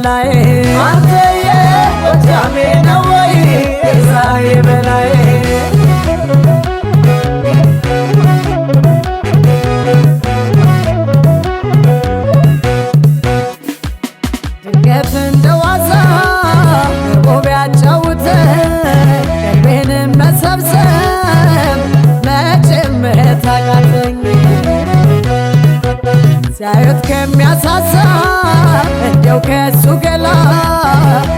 የበላይ አንተዬ ጎጃሜ ነው ወይ የዛ የበላይ ድንገት እንደዋዛ ገርቦ ቢያጫውተን ቀልቤንም መሰብሰብ መቼም ታቃተኝ ሲያዩት ከሚያሳሳ እንዲያው ከሱ ገላ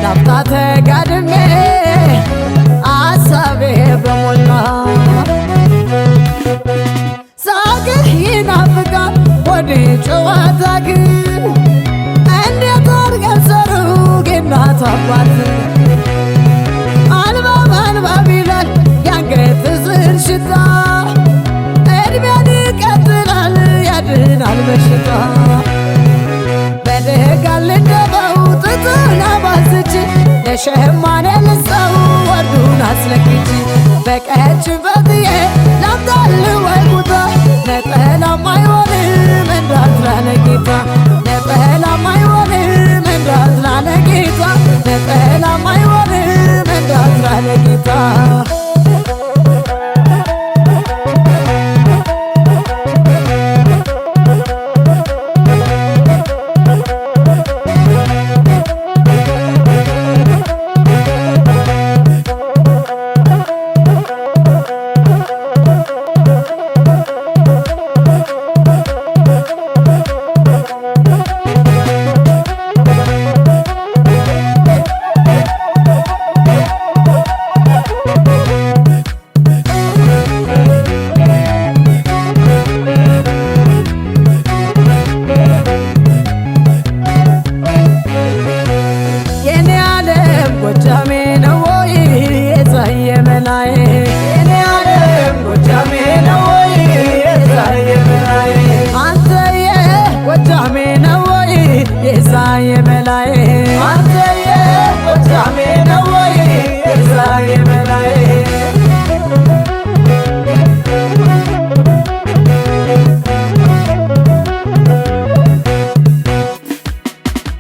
ላፍታ ተጋድሜ አሳቤ በሞላ ሳቅህ ይናፍቃል ወደ ጨዋታ ግን እንዴት አድርገን ሰሩግ የእናት አባት አልባብ አልባብ ይላል የአንገት ስር ሽታ እድሜን ይቀጥላል ያድናል በሽታ በደጋል እንደበው ጥጡን አባዝች ለሸማኔ ልሰው ወርዱን አስለክች በቀችን ፈትዬ ላምጣል ወጉታ ነጠላም አይሆንም እንዳትላለ ጌታ ነጠላም አይሆንም እንዳትላለ ጌታ ነጠላም አይሆንም እንዳትላለ ጌታ ጎጃሜ ነው ወይ የዛ የበላይ የኔ ዓለም ጎጃሜ ነው ወይ የዛ የበላይ አንተዬ ጎጃሜ ነው ወይ የዛ የበላይ አንተዬ ጎጃሜ ነው ወይ የዛ የበላይ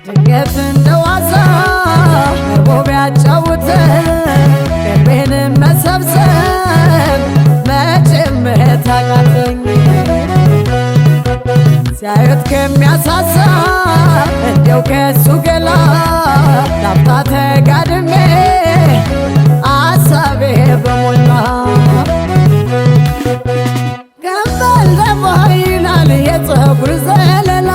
ድንገት እንደዋዛ ቢያጫውተን ቀልቤንም መሰብሰብ መቼም ታቃተኝ ሲያዩት ከሚያሳሳ እንዲያው ከሱ ገላ ላፍታ ተጋድሜ አሳቤ በሞላ ገንበል ደፋ ይላል የፀጉር ዘለላ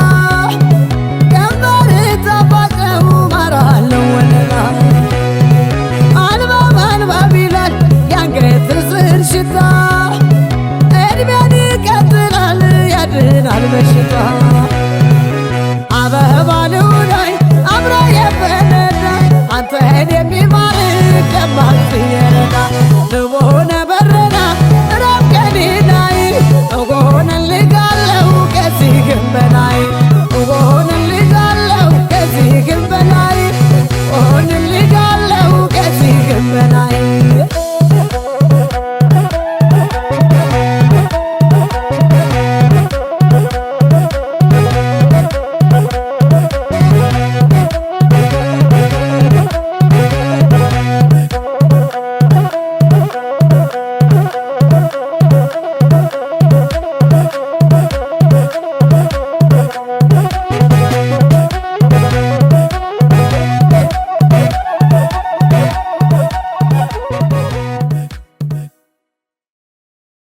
ገንበር ጠባቀው ማራለው ወለላ አልባብ አልባብ ይላል የአንገት ስር ሽታ እድሜን ይቀጥላል ያድናል በሽታ አበባ ልውላይ አብራ የፈነዳ አንተን የሚማርክ ደማቅ